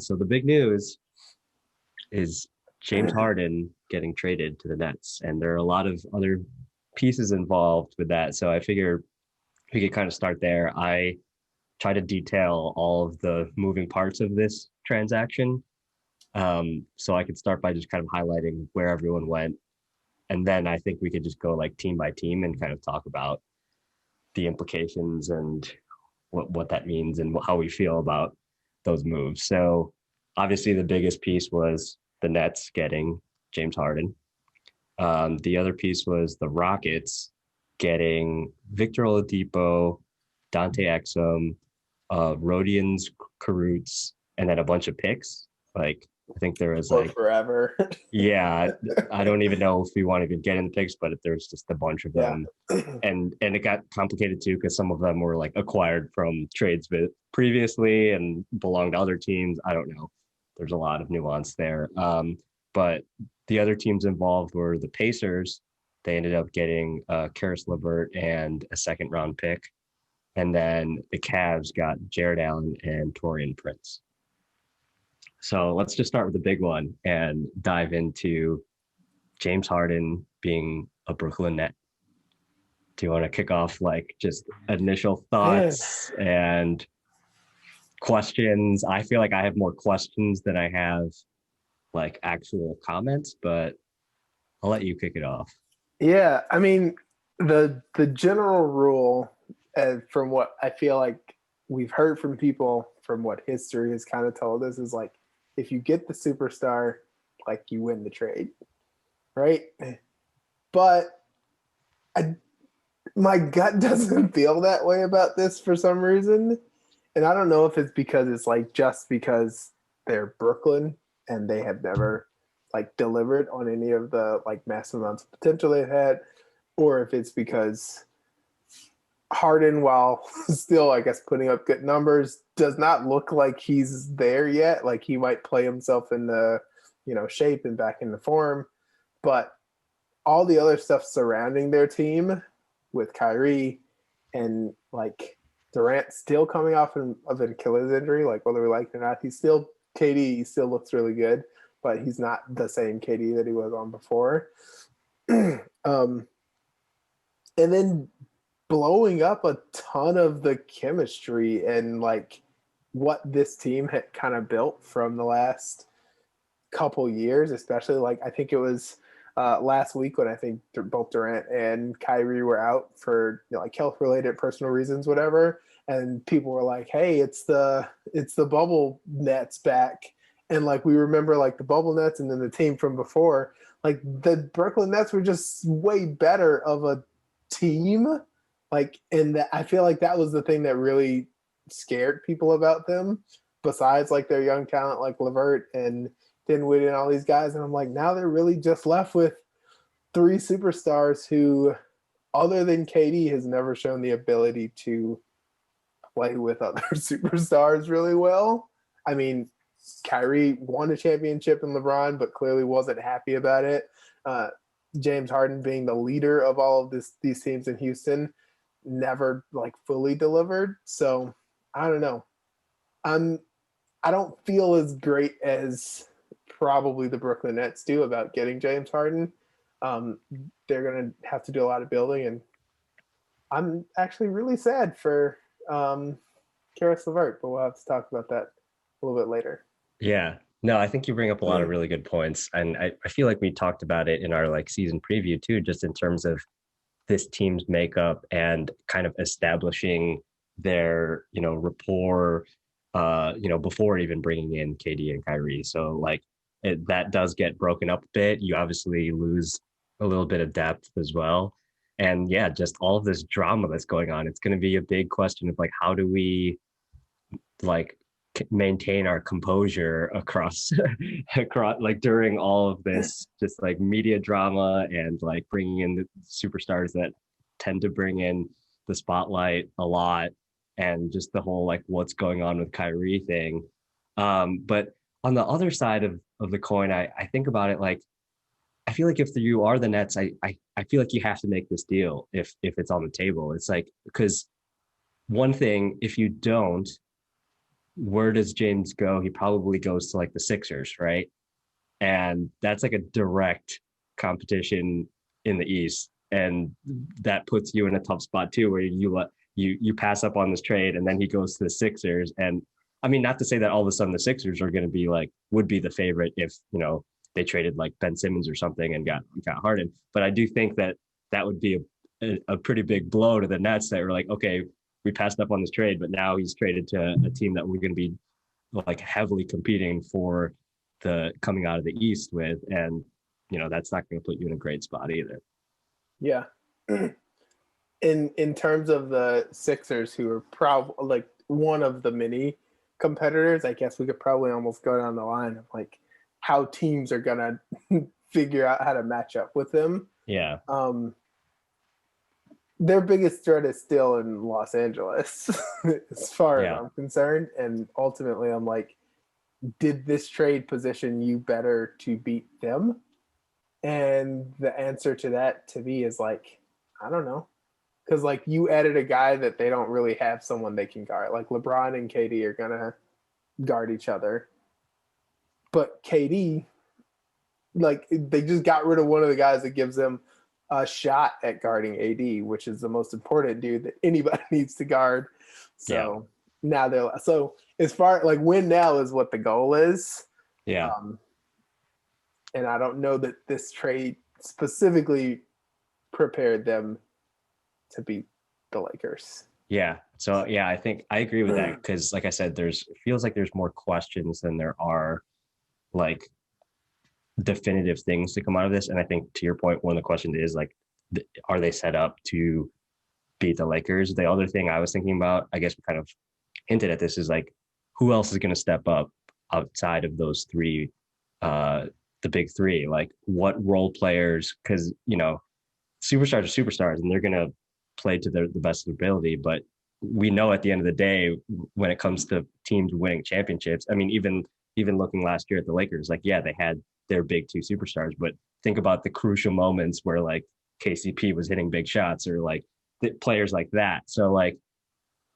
So the big news is James Harden getting traded to the Nets, and there are a lot of other pieces involved with that. So I figure we could kind of start there. I try to detail all of the moving parts of this transaction. So I could start by just kind of highlighting where everyone went. And then I think we could just go like team by team and kind of talk about the implications and what that means and how we feel about those moves. So obviously the biggest piece was the Nets getting James Harden. The other piece was the Rockets getting Victor Oladipo, Dante Exum, Rodions, Kurucs, and then a bunch of picks. Like I think there was For like, forever. yeah, I don't even know if we want to even get in the picks, but there's just a bunch of Yeah. them, and it got complicated too because some of them were like acquired from trades previously and belonged to other teams. I don't know. There's a lot of nuance there. But the other teams involved were the Pacers. They ended up getting Karis LeVert and a second round pick. And then the Cavs got Jared Allen and Torian Prince. So let's just start with the big one and dive into James Harden being a Brooklyn Net. Do you want to kick off like just initial Man. thoughts and questions? I feel like I have more questions than I have like actual comments, but I'll let you kick it off. Yeah, I mean the general rule, from what I feel like we've heard from people, from what history has kind of told us, is like if you get the superstar, like you win the trade, right? But I, my gut doesn't feel that way about this for some reason, and I don't know if it's because it's like just because they're Brooklyn and they have never like delivered on any of the like massive amounts of potential they've had, or if it's because Harden, while still I guess putting up good numbers, does not look like he's there yet. Like he might play himself in the shape and back into form, but all the other stuff surrounding their team with Kyrie and like Durant still coming off of an Achilles injury, like whether we like it or not, he's still KD. He still looks really good, but he's not the same KD that he was on before. um, and then blowing up a ton of the chemistry and like what this team had kind of built from the last couple years, especially like I think it was last week when I think both Durant and Kyrie were out for like health related personal reasons, whatever. And people were like, "Hey, it's the bubble Nets back," and like we remember like the bubble Nets and then the team from before. Like the Brooklyn Nets were just way better of a team. Like, and I feel like that was the thing that really scared people about them. Besides like their young talent like LaVert and Dinwiddie and all these guys, and I'm like, now they're really just left with three superstars who, other than KD, has never shown the ability to play with other superstars really well. I mean, Kyrie won a championship in LeBron, but clearly wasn't happy about it. Uh, James Harden being the leader of all of these teams in Houston never like fully delivered. So I don't know. I'm I don't feel as great as probably the Brooklyn Nets do about getting James Harden. Um, they're going to have to do a lot of building, and I'm actually really sad for Karis LeVert, but we'll have to talk about that a little bit later. Yeah. No, I think you bring up a lot of really good points. And I feel like we talked about it in our like season preview too, just in terms of this team's makeup and kind of establishing their, rapport, before even bringing in KD and Kyrie. So like that does get broken up a bit. You obviously lose a little bit of depth as well. And yeah, just all of this drama that's going on. It's going to be a big question of like, how do we like maintain our composure across across like during all of this just like media drama and like bringing in the superstars that tend to bring in the spotlight a lot and just the whole like what's going on with Kyrie thing. But on the other side of the coin, I think about it like I feel like if you are the Nets, I feel like you have to make this deal if it's on the table. It's like because one thing, if you don't, where does James go? He probably goes to like the Sixers, right? And that's like a direct competition in the East, and that puts you in a tough spot too, where you pass up on this trade, and then he goes to the Sixers. And I mean, not to say that all of a sudden the Sixers are going to be like would be the favorite if they traded like Ben Simmons or something and got Harden, but I do think that that would be a pretty big blow to the Nets that were like, okay, we passed up on this trade, but now he's traded to a team that we're going to be like heavily competing for the coming out of the East with, and that's not going to put you in a great spot either. Yeah. In terms of the Sixers, who are probably like one of the many competitors, I guess we could probably almost go down the line of like how teams are gonna figure out how to match up with them. Yeah. Their biggest threat is still in Los Angeles, as far as I'm concerned. And ultimately, I'm like, did this trade position you better to beat them? And the answer to that to me is like, I don't know. Because like you added a guy that they don't really have someone they can guard. Like LeBron and KD are gonna guard each other. But KD, like they just got rid of one of the guys that gives them a shot at guarding AD, which is the most important dude that anybody needs to guard. So now they're as far like win now is what the goal is. Yeah. And I don't know that this trade specifically prepared them to beat the Lakers. Yeah. So yeah, I think I agree with that because, like I said, it feels like there's more questions than there are like definitive things to come out of this. And I think to your point, one of the questions is like, are they set up to beat the Lakers? The other thing I was thinking about, I guess we kind of hinted at this, is like, who else is going to step up outside of those three, the big three? Like, what role players? Because superstars are superstars, and they're going to play to the best of their ability. But we know at the end of the day, when it comes to teams winning championships, I mean, even looking last year at the Lakers, like, yeah, they had their big two superstars, but think about the crucial moments where like KCP was hitting big shots or like players like that. So like,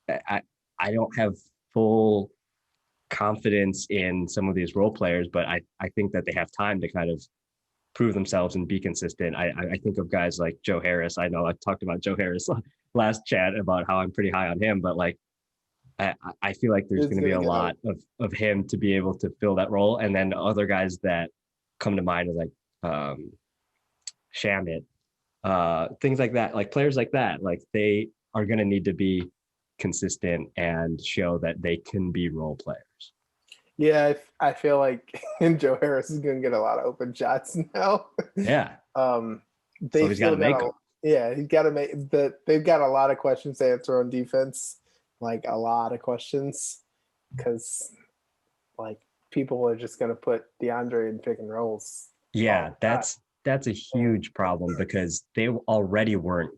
I don't have full confidence in some of these role players, but I think that they have time to kind of prove themselves and be consistent. I think of guys like Joe Harris. I know I talked about Joe Harris last chat about how I'm pretty high on him, but like I feel like there's going to be a lot of him to be able to fill that role. And then other guys that come to mind is like Shamit, things like that, like players like that, like they are going to need to be consistent and show that they can be role players. Yeah, I feel like Joe Harris is going to get a lot of open shots now. Yeah. They so he's got to make them. Yeah, he's got to make that. They've got a lot of questions to answer on defense, like a lot of questions, because like people are just going to put DeAndre in pick and rolls. Yeah, that's a huge problem because they already weren't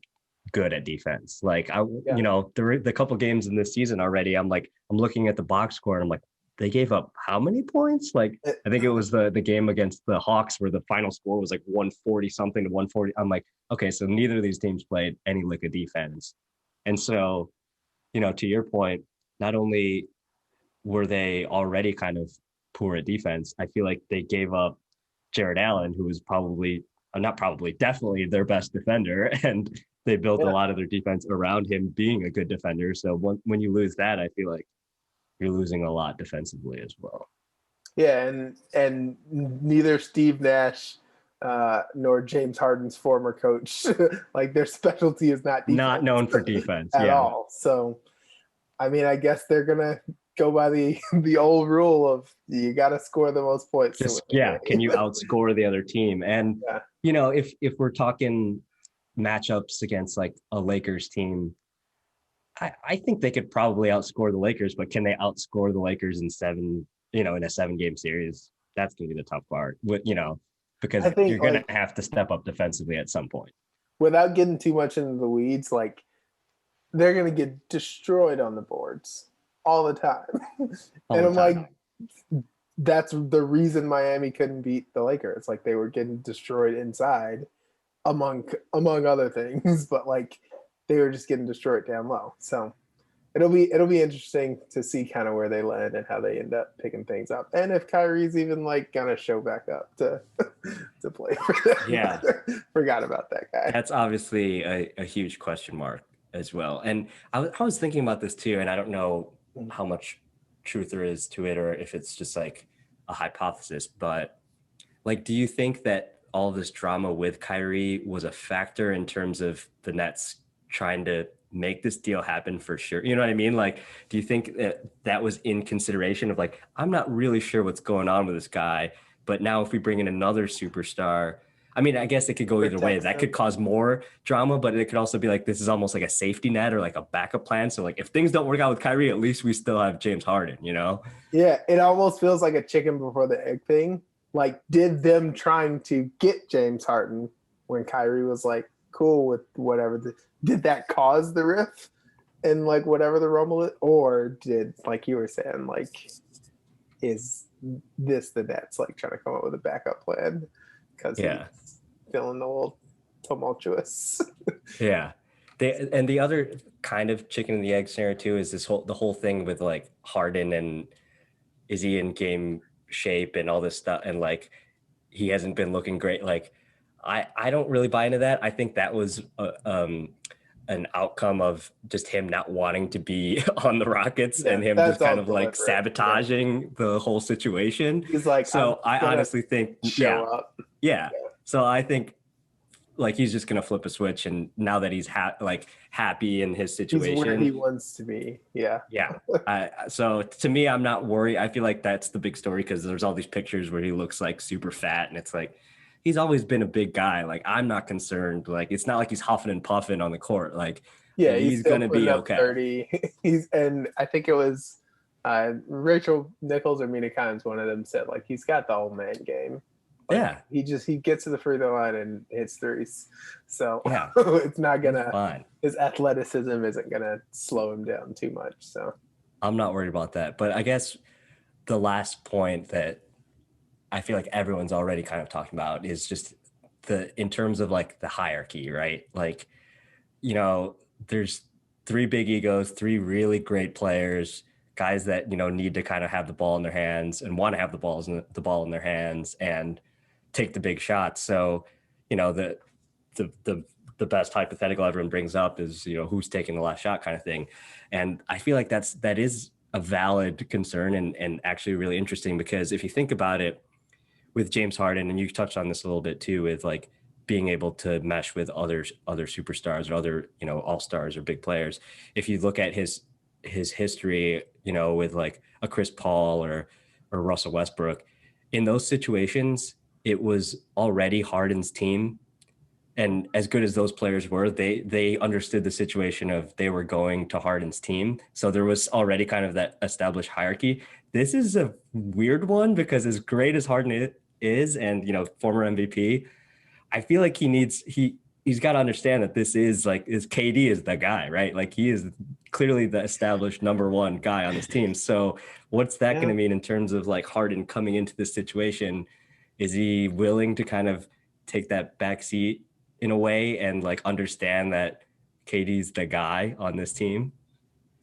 good at defense. Like the couple games in this season already, I'm looking at the box score and I'm like, they gave up how many points? Like, I think it was the game against the Hawks where the final score was like 140 something to 140. I'm like, okay, so neither of these teams played any lick of defense. And so, to your point, not only were they already kind of poor at defense, I feel like they gave up Jared Allen, who was definitely their best defender. And they built a lot of their defense around him being a good defender. So when you lose that, I feel like you're losing a lot defensively as well. Yeah, and neither Steve Nash nor James Harden's former coach, like their specialty is not defense, not known for defense at all. So, I mean, I guess they're gonna go by the old rule of you got to score the most points. Can you outscore the other team? And if we're talking matchups against like a Lakers team, I think they could probably outscore the Lakers, but can they outscore the Lakers in in a 7-game series? That's going to be the tough part, because you're going to have to step up defensively at some point. Without getting too much into the weeds, like they're going to get destroyed on the boards all the time. Like, that's the reason Miami couldn't beat the Lakers. Like they were getting destroyed inside among other things, but like, they were just getting destroyed down low. So it'll be interesting to see kind of where they land and how they end up picking things up, and if Kyrie's even like gonna show back up to to play for them. Yeah, Forgot about that guy. that's obviously a huge question mark as well. And I was thinking about this too, and I don't know how much truth there is to it or if it's just like a hypothesis, but like, do you think that all this drama with Kyrie was a factor in terms of the Nets trying to make this deal happen for sure? You know what I mean? Like, do you think that that was in consideration of like, I'm not really sure what's going on with this guy, but now if we bring in another superstar, I mean, I guess it could go either way. That could cause more drama, but it could also be like, this is almost like a safety net or like a backup plan. So like, if things don't work out with Kyrie, at least we still have James Harden, you know? Yeah, it almost feels like a chicken before the egg thing. Like, did them trying to get James Harden when Kyrie was like cool with whatever, did that cause the rift and like whatever the rumble is, or did, like you were saying, like, is this the Nets like trying to come up with a backup plan because he's feeling a little tumultuous? Yeah. And the other kind of chicken and the egg scenario too is the whole thing with like Harden and is he in game shape and all this stuff, and like he hasn't been looking great. Like I don't really buy into that. I think that was an outcome of just him not wanting to be on the Rockets and him just kind of like sabotaging the whole situation. He's like, so I honestly think, show up. Yeah. So I think like he's just gonna flip a switch, and now that he's happy in his situation, he's where he wants to be. Yeah. So to me, I'm not worried. I feel like that's the big story because there's all these pictures where he looks like super fat, and it's like he's always been a big guy. Like I'm not concerned. Like it's not like he's huffing and puffing on the court. Like yeah, he's gonna be okay. 30. And I think it was Rachel Nichols or Mina Kimes, one of them said like he's got the old man game. Like, he gets to the free throw line and hits threes. So it's not gonna, his athleticism isn't gonna slow him down too much. So I'm not worried about that. But I guess the last point that I feel like everyone's already kind of talking about is just in terms of like the hierarchy, right? Like, you know, there's 3 big egos, 3 really great players, guys that, you know, need to kind of have the ball in their hands and want to have the ball in their hands and take the big shots. So, you know, the best hypothetical everyone brings up is, you know, who's taking the last shot kind of thing. And I feel like that is a valid concern and actually really interesting, because if you think about it with James Harden, and you touched on this a little bit too, with like being able to mesh with other superstars or other, you know, all-stars or big players. If you look at his history, you know, with like a Chris Paul or Russell Westbrook, in those situations, it was already Harden's team. And as good as those players were, they understood the situation of they were going to Harden's team. So there was already kind of that established hierarchy. This is a weird one because as great as Harden is, and, you know, former MVP, I feel like he's got to understand that this is like, KD is the guy, right? Like he is clearly the established number 1 guy on his team. So what's that going to mean in terms of like Harden coming into this situation? Is he willing to kind of take that back seat in a way and like understand that KD's the guy on this team?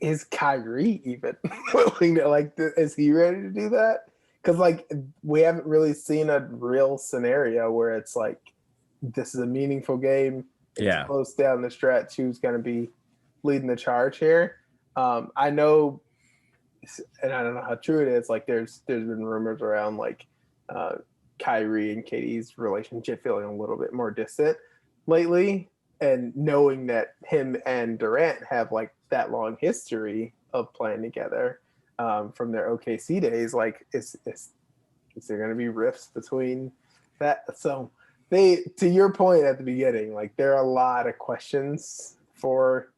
Is Kyrie even willing to, like, is he ready to do that? Because like we haven't really seen a real scenario where it's like this is a meaningful game. It's close down the stretch. Who's going to be leading the charge here? I know, and I don't know how true it is. Like there's been rumors around like Kyrie and KD's relationship feeling a little bit more distant lately, and knowing that him and Durant have like that long history of playing together from their OKC days, like is there going to be rifts between that? So to your point at the beginning, like there are a lot of questions for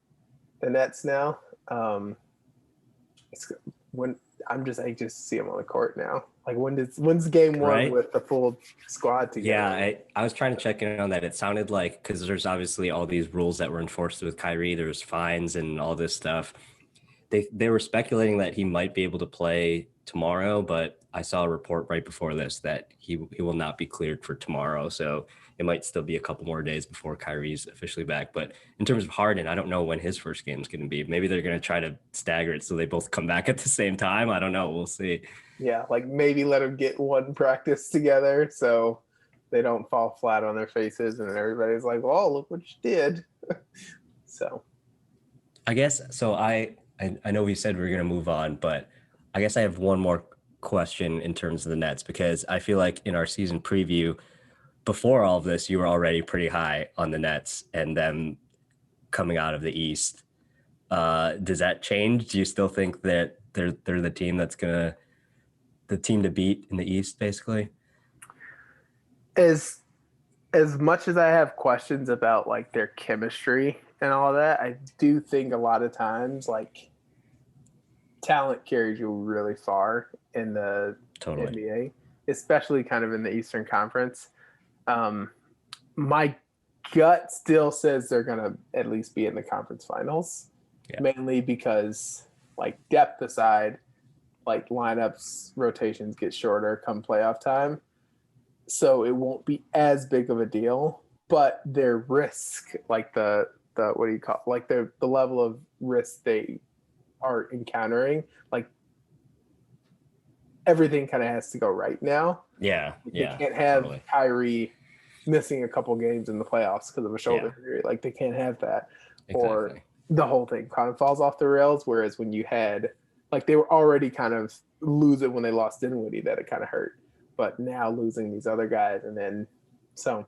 the Nets now. I just see them on the court now. Like when's game 1 with the full squad together? Yeah, I was trying to check in on that. It sounded like, because there's obviously all these rules that were enforced with Kyrie, there's fines and all this stuff. they were speculating that he might be able to play tomorrow, but I saw a report right before this that he will not be cleared for tomorrow. So it might still be a couple more days before Kyrie's officially back. But in terms of Harden, I don't know when his first game is going to be. Maybe they're going to try to stagger it so they both come back at the same time. I don't know. We'll see. Yeah, like maybe let them get one practice together so they don't fall flat on their faces and everybody's like, "Oh, look what you did." So I guess so. I know we said we were going to move on, but I guess I have one more question in terms of the Nets, because I feel like in our season preview, before all of this, you were already pretty high on the Nets and them coming out of the East. Does that change? Do you still think that they're the team the team to beat in the East, basically? as much as I have questions about like their chemistry and all that, I do think a lot of times like talent carries you really far in the NBA, especially kind of in the Eastern Conference. My gut still says they're going to at least be in the conference finals, mainly because like depth aside, like lineups rotations get shorter come playoff time. So it won't be as big of a deal, but their risk, like the what do you call, like the level of risk they are encountering, like everything kind of has to go right now. Yeah. They can't have Kyrie missing a couple games in the playoffs because of a shoulder injury. Like they can't have that, or the whole thing kind of falls off the rails. Whereas when you had, like, they were already kind of losing when they lost Dinwiddie, that it kind of hurt. But now losing these other guys, and then so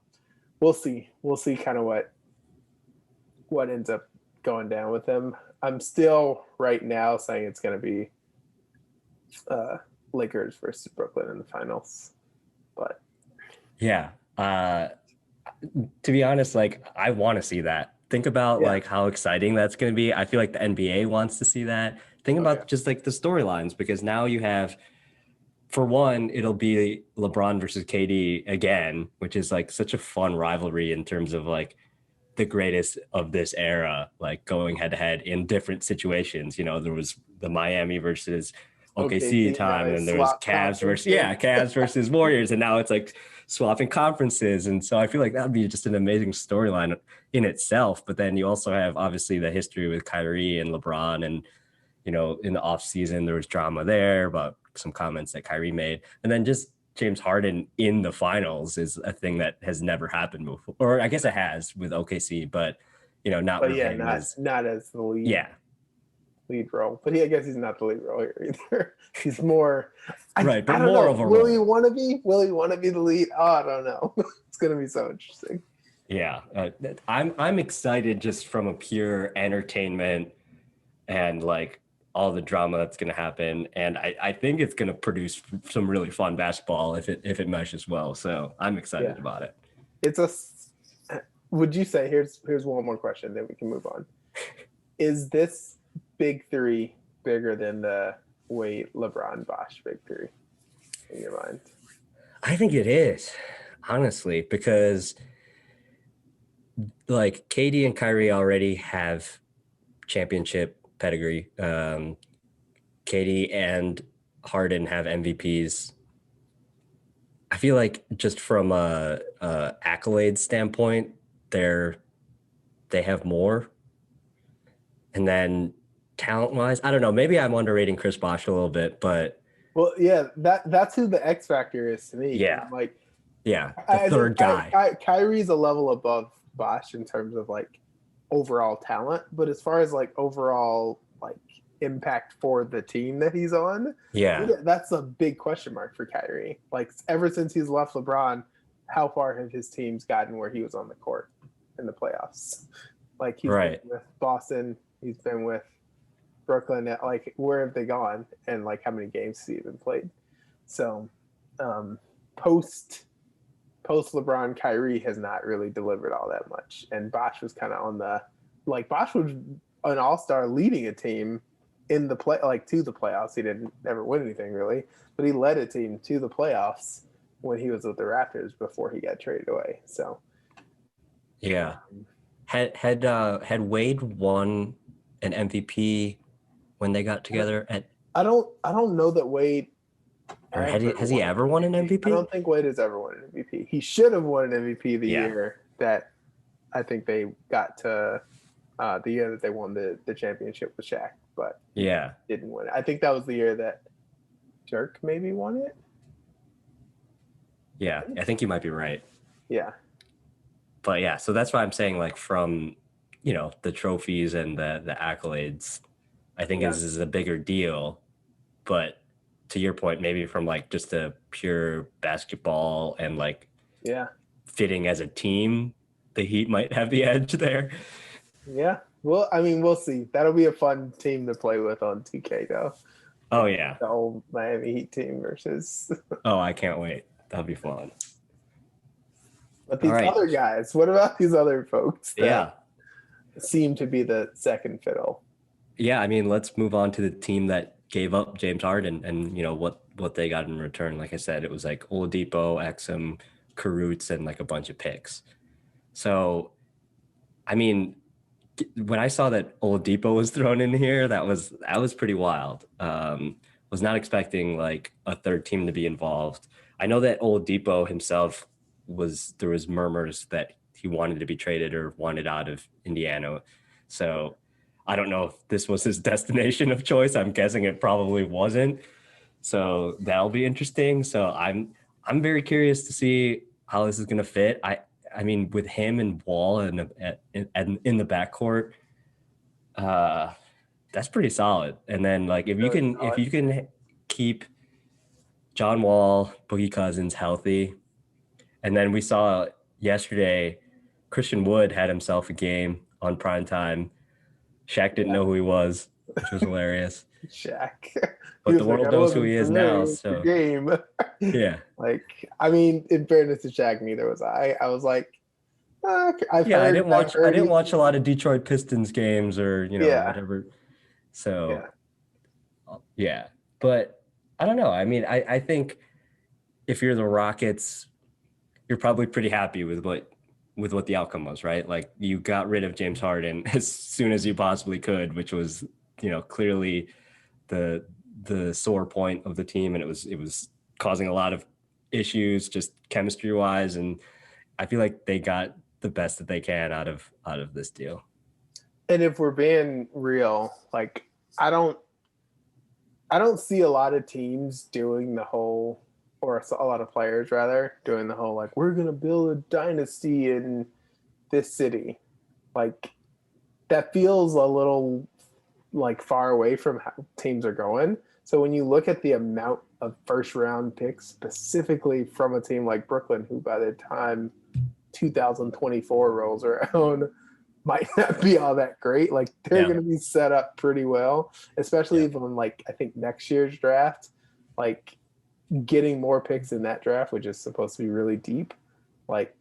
we'll see kind of what ends up going down with them. I'm still right now saying it's going to be Lakers versus Brooklyn in the finals, but to be honest, like I want to see that. Think about like how exciting that's going to be. I feel like the NBA wants to see that. Think about just like the storylines, because now you have, for one, it'll be LeBron versus KD again, which is like such a fun rivalry in terms of like the greatest of this era, like going head to head in different situations. You know, there was the Miami versus OKC time, and there was Cavs versus Warriors, and now it's like swapping conferences. And so I feel like that would be just an amazing storyline in itself. But then you also have obviously the history with Kyrie and LeBron, and you know, in the off season there was drama there about some comments that Kyrie made, and then just James Harden in the finals is a thing that has never happened before, or I guess it has with OKC, but you know, not with him not as the lead role. But I guess he's not the lead role here either. He's more but more of a will role. he want to be? Will he want to be the lead? Oh, I don't know. It's gonna be so interesting. Yeah, I'm excited just from a pure entertainment and like all the drama that's going to happen, and I think it's going to produce some really fun basketball if it meshes well. So I'm excited about it. Would you say, here's one more question, then we can move on. Is this big three bigger than the Wade, LeBron, Bosh big three in your mind? I think it is, honestly, because like KD and Kyrie already have championship pedigree. KD and Harden have MVPs. I feel like just from a accolade standpoint, they have more. And then talent-wise, I don't know. Maybe I'm underrating Chris Bosh a little bit, but that's who the X factor is to me. Yeah, like the third guy. Kyrie's a level above Bosh in terms of like overall talent, but as far as like overall like impact for the team that he's on, that's a big question mark for Kyrie. Like ever since he's left LeBron, how far have his teams gotten where he was on the court in the playoffs? Like he's been with Boston, he's been with Brooklyn. Like where have they gone, and like how many games has he even played? So post LeBron, Kyrie has not really delivered all that much, and Bosh was kind of on the Bosh was an all-star leading a team in the to the playoffs. He didn't ever win anything really, but he led a team to the playoffs when he was with the Raptors before he got traded away. So had Wade won an MVP when they got together? I don't know that Wade Or has he ever won an MVP? I don't think Wade has ever won an MVP. He should have won an MVP the year that I think they got to the year that they won the championship with Shaq, but didn't win it. I think that was the year that Dirk maybe won it. Yeah, I think you might be right. Yeah. But yeah, so that's why I'm saying, like, from, you know, the trophies and the accolades, I think this is a bigger deal. But to your point, maybe from like just a pure basketball and like fitting as a team, the Heat might have the edge there. Yeah. Well, I mean, we'll see. That'll be a fun team to play with on 2K though. Oh yeah. The old Miami Heat team versus Oh, I can't wait. That'll be fun. But these other guys, what about these other folks that seem to be the second fiddle? Yeah, I mean, let's move on to the team that gave up James Harden and, you know, what they got in return. Like I said, it was like Oladipo, Exum, Kurucs, and like a bunch of picks. So, I mean, when I saw that Oladipo was thrown in here, that was pretty wild. Was not expecting like a third team to be involved. I know that Oladipo himself there was murmurs that he wanted to be traded or wanted out of Indiana. So I don't know if this was his destination of choice. I'm guessing it probably wasn't. So that'll be interesting. So I'm very curious to see how this is going to fit. I mean, with him and Wall in the backcourt, that's pretty solid. And then like if you can keep John Wall, Boogie Cousins healthy, and then we saw yesterday Christian Wood had himself a game on primetime. Shaq didn't know who he was, which was hilarious. Shaq. But the world knows who he is now. So game. Yeah. Like, I mean, in fairness to Shaq, neither was I. I was like, I didn't watch a lot of Detroit Pistons games or, you know, whatever. So yeah. But I don't know. I mean, I think if you're the Rockets, you're probably pretty happy with what the outcome was, right? Like you got rid of James Harden as soon as you possibly could, which was, you know, clearly the sore point of the team. And it was causing a lot of issues just chemistry wise. And I feel like they got the best that they can out of this deal. And if we're being real, like I don't see a lot of teams doing the whole, or a lot of players rather, doing the whole like, we're going to build a dynasty in this city. Like that feels a little like far away from how teams are going. So when you look at the amount of first round picks specifically from a team like Brooklyn, who by the time 2024 rolls around might not be all that great, like they're going to be set up pretty well, especially even like I think next year's draft, like getting more picks in that draft, which is supposed to be really deep. Like,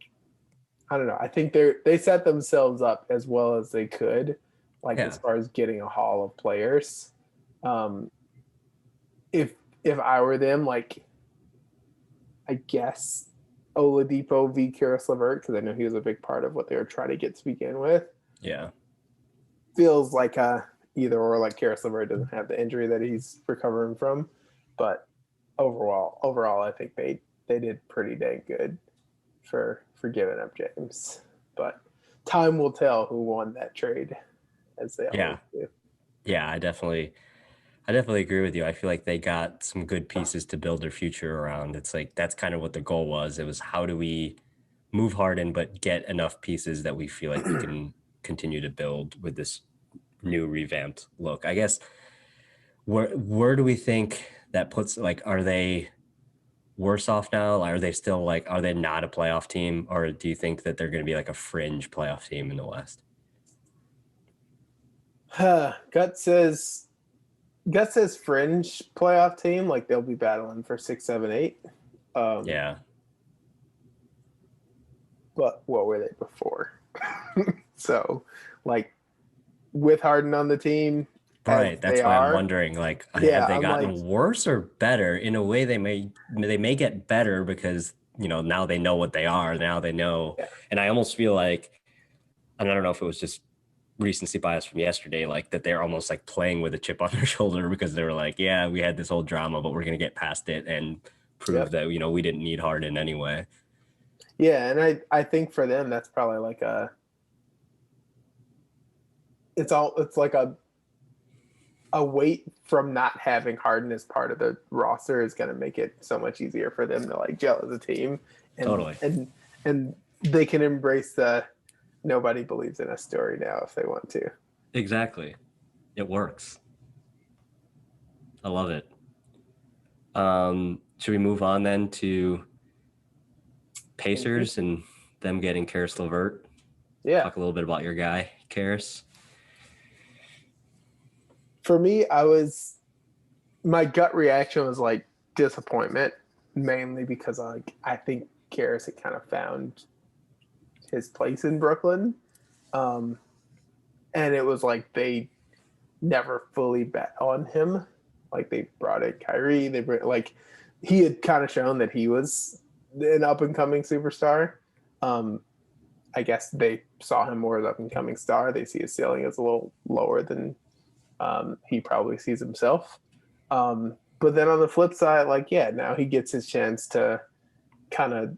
I don't know. I think they set themselves up as well as they could, like as far as getting a haul of players. If I were them, like, I guess Oladipo v. Karis LeVert, because I know he was a big part of what they were trying to get to begin with. Yeah. Feels like either or, like Karis LeVert doesn't have the injury that he's recovering from. But overall, I think they did pretty dang good for giving up James. But time will tell who won that trade, as they always do. Yeah, I definitely agree with you. I feel like they got some good pieces to build their future around. It's like that's kind of what the goal was. It was how do we move Harden but get enough pieces that we feel like we can continue to build with this new revamped look. I guess where do we think that puts, like, are they worse off now? Are they still like, are they not a playoff team? Or do you think that they're going to be like a fringe playoff team in the West? Gut says fringe playoff team, like they'll be battling for 6, 7, 8. Yeah. But what were they before? So, like, with Harden on the team, right? That's why I'm wondering, like, have they gotten worse or better? In a way, they may get better because, you know, now they know what they are. Now they know, and I almost feel like, and I don't know if it was just recency bias from yesterday, like that they're almost like playing with a chip on their shoulder because they were like, yeah, we had this whole drama, but we're going to get past it and prove Yep. that, we didn't need Harden anyway. Yeah, and I think for them that's probably like it's like a weight from not having Harden as part of the roster is going to make it so much easier for them to like gel as a team, and Totally. and they can embrace the nobody believes in us story now if they want to. Exactly. It works. I love it. Should we move on then to Pacers and them getting Karis LeVert? Yeah. Talk a little bit about your guy, Karis. For me, my gut reaction was like disappointment, mainly because I think Karis had kind of found his place in Brooklyn. And it was like they never fully bet on him. Like they brought in Kyrie, he had kind of shown that he was an up and coming superstar. I guess they saw him more as an up and coming star. They see his ceiling as a little lower than he probably sees himself. But then on the flip side, now he gets his chance to kind of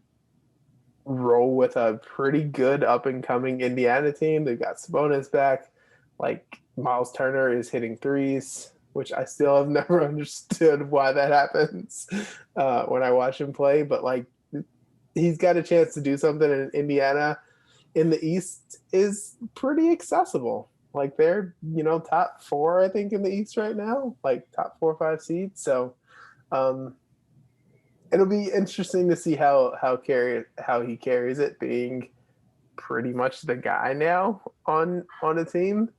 roll with a pretty good up and coming Indiana team. They've got Sabonis back. Like Miles Turner is hitting threes, which I still have never understood why that happens when I watch him play. But like he's got a chance to do something in Indiana in the East is pretty accessible. Like they're, top 4, I think, in the East right now, like top 4 or 5 seeds. So it'll be interesting to see how he carries it, being pretty much the guy now on a team.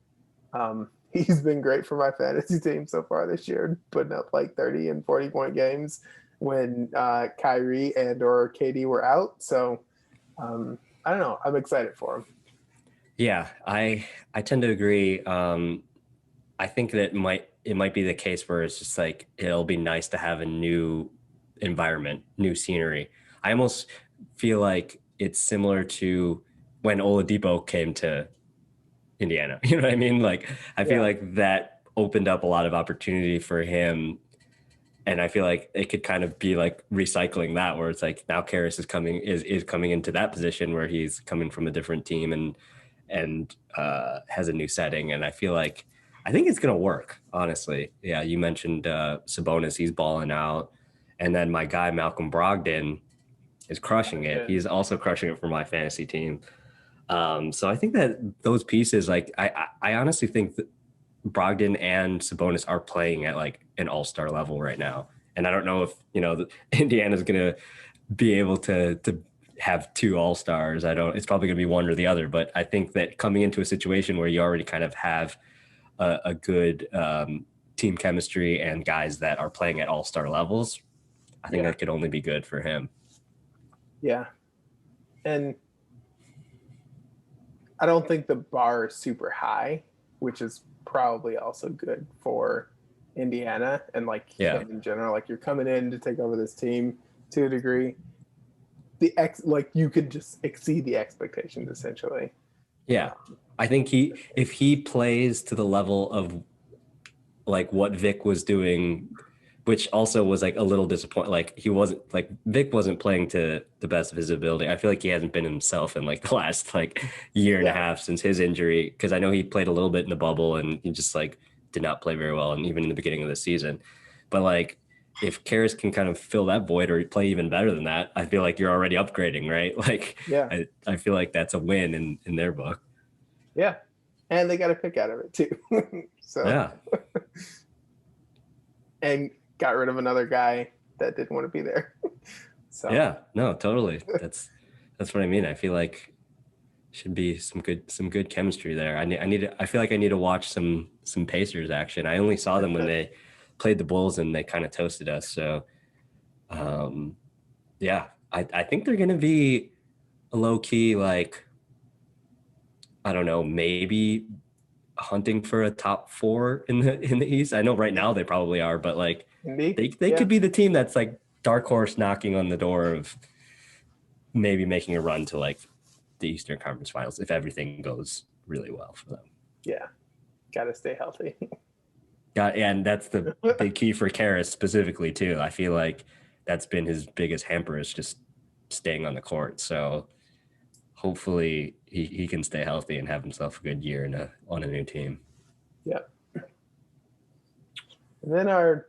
He's been great for my fantasy team so far this year, putting up like 30 and 40-point games when Kyrie and or KD were out. So I don't know. I'm excited for him. Yeah, I tend to agree. I think that it might be the case where it's just like it'll be nice to have a new environment, new scenery. I almost feel like it's similar to when Oladipo came to Indiana. You know what I mean? Like I feel like that opened up a lot of opportunity for him. And I feel like it could kind of be like recycling that, where it's like now Karis is coming into that position where he's coming from a different team and has a new setting. And I think it's going to work, honestly. Yeah, you mentioned Sabonis, he's balling out. And then my guy, Malcolm Brogdon, is crushing it. He's also crushing it for my fantasy team. So I think that those pieces, like I honestly think that Brogdon and Sabonis are playing at like an all-star level right now. And I don't know if, Indiana's going to be able to have 2 all-stars. It's probably going to be one or the other, but I think that coming into a situation where you already kind of have a good team chemistry and guys that are playing at all-star levels, I think that could only be good for him. Yeah. And I don't think the bar is super high, which is probably also good for Indiana and him in general. Like you're coming in to take over this team to a degree. You could just exceed the expectations essentially. Yeah. I think if he plays to the level of like what Vic was doing, which also was like a little disappointing. Like Vic wasn't playing to the best of his ability. I feel like he hasn't been himself in like the last like year and a half since his injury. Cause I know he played a little bit in the bubble and he just like did not play very well. And even in the beginning of the season, but like if Karis can kind of fill that void or play even better than that, I feel like you're already upgrading, right? Like, I feel like that's a win in their book. Yeah. And they got a pick out of it too. So, yeah. And got rid of another guy that didn't want to be there. So yeah, no, totally. That's what I mean. I feel like should be some good chemistry there. I feel like I need to watch some Pacers action. I only saw them when they played the Bulls and they kind of toasted us. So I think they're gonna be a low key, like, I don't know, maybe hunting for a top 4 in the East. I know right now they probably are, but like they could be the team that's like dark horse knocking on the door of maybe making a run to like the Eastern Conference Finals if everything goes really well for them. Yeah, gotta stay healthy. And that's the big key for Karras specifically too. I feel like that's been his biggest hamper is just staying on the court. So hopefully he can stay healthy and have himself a good year on a new team. Yep. And then our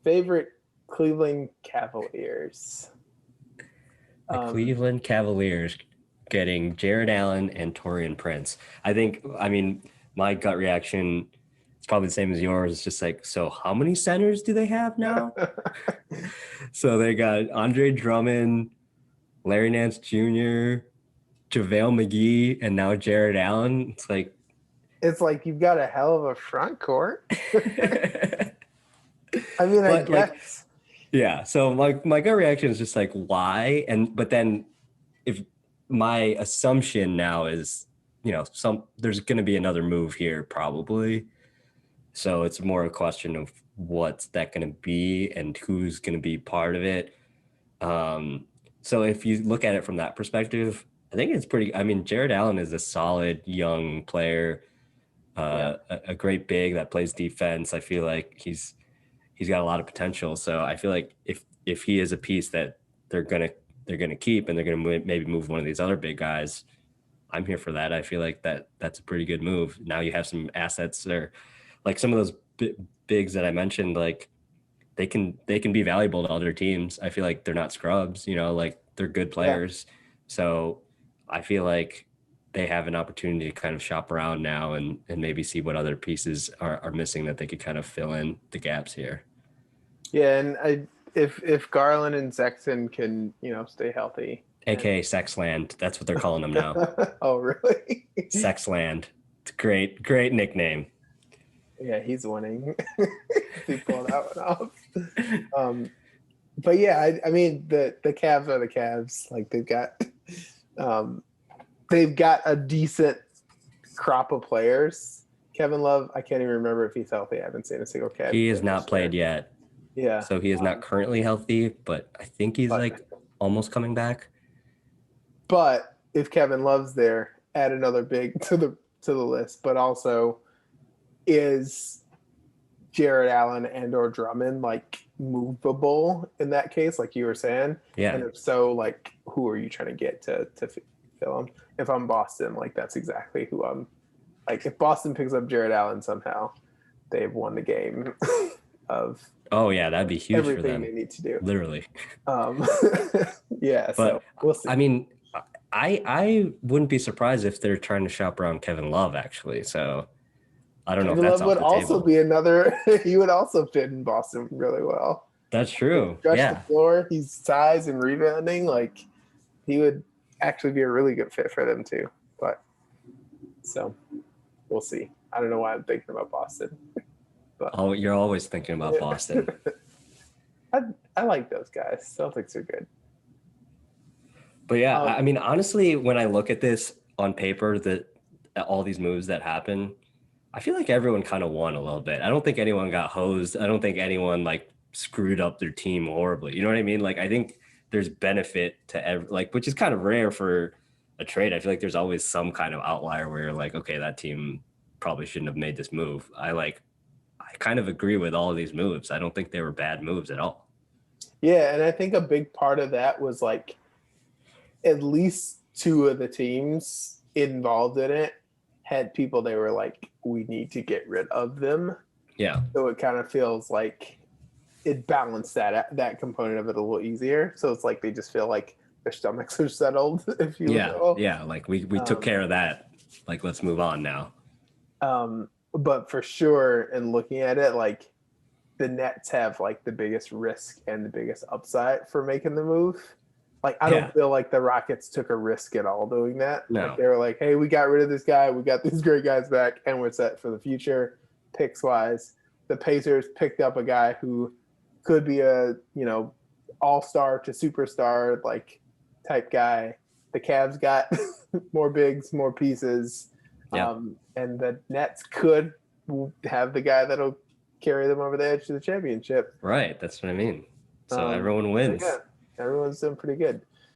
favorite Cleveland Cavaliers. The Cleveland Cavaliers getting Jared Allen and Taurean Prince. I mean, my gut reaction is probably the same as yours. It's just like, so how many centers do they have now? So they got Andre Drummond, Larry Nance Jr., JaVale McGee, and now Jared Allen. It's like you've got a hell of a front court. I mean, I guess. Like, yeah. So my gut reaction is just like, why? But then if my assumption now is, there's going to be another move here probably. So it's more a question of what's that going to be and who's going to be part of it. So if you look at it from that perspective, I think it's pretty. I mean, Jared Allen is a solid young player, a great big that plays defense. I feel like he's got a lot of potential. So I feel like if he is a piece that they're gonna keep and they're gonna maybe move one of these other big guys, I'm here for that. I feel like that's a pretty good move. Now you have some assets there, like some of those bigs that I mentioned, like they can be valuable to other teams. I feel like they're not scrubs, like they're good players. Yeah. So I feel like they have an opportunity to kind of shop around now and maybe see what other pieces are missing that they could kind of fill in the gaps here. Yeah, and if Garland and Sexton can, stay healthy. AKA Sexland. That's what they're calling them now. Oh, really? Sexland. It's a great nickname. Yeah, he's winning. He pulled that one off. But yeah, I mean the Cavs are the Cavs. Like they've got a decent crop of players. Kevin Love, I can't even remember if he's healthy. I haven't seen a single Cavs. He has not played yet. Yeah. So he is not currently healthy, but I think he's almost coming back. But if Kevin Love's there, add another big to the list. But also, is Jared Allen and or Drummond like movable in that case, like you were saying? Yeah. And if so, like who are you trying to get to fill them? If I'm Boston, like that's exactly who I'm. Like if Boston picks up Jared Allen somehow, they've won the game of. Oh yeah, that'd be huge everything for them. They need to do. Literally. Yeah. But so we'll see. I mean, I wouldn't be surprised if they're trying to shop around Kevin Love actually. So I don't know if that's Love would also table. be another. He would also fit in Boston really well. That's true. Stretch the floor. He's size and rebounding. Like he would actually be a really good fit for them too. But so we'll see. I don't know why I'm thinking about Boston. But you're always thinking about Boston. I like those guys. Celtics are good. But yeah, I mean, honestly, when I look at this on paper, all these moves that happen, I feel like everyone kind of won a little bit. I don't think anyone got hosed. I don't think anyone like screwed up their team horribly. You know what I mean? Like, I think there's benefit to which is kind of rare for a trade. I feel like there's always some kind of outlier where you're like, okay, that team probably shouldn't have made this move. I kind of agree with all of these moves. I don't think they were bad moves at all. Yeah, and I think a big part of that was like at least two of the teams involved in it had people they were like, we need to get rid of them. Yeah. So it kind of feels like it balanced that component of it a little easier. So it's like they just feel like their stomachs are settled, if you will. Yeah, like we took care of that. Like, let's move on now. But for sure, in looking at it, like the Nets have like the biggest risk and the biggest upside for making the move. Like, I don't feel like the Rockets took a risk at all doing that. No. Like, they were like, hey, we got rid of this guy. We got these great guys back, and we're set for the future, picks-wise. The Pacers picked up a guy who could be a, all-star to superstar, like, type guy. The Cavs got more bigs, more pieces. Yeah. And the Nets could have the guy that'll carry them over the edge to the championship. Right. That's what I mean. So everyone wins. Yeah, everyone's doing pretty good.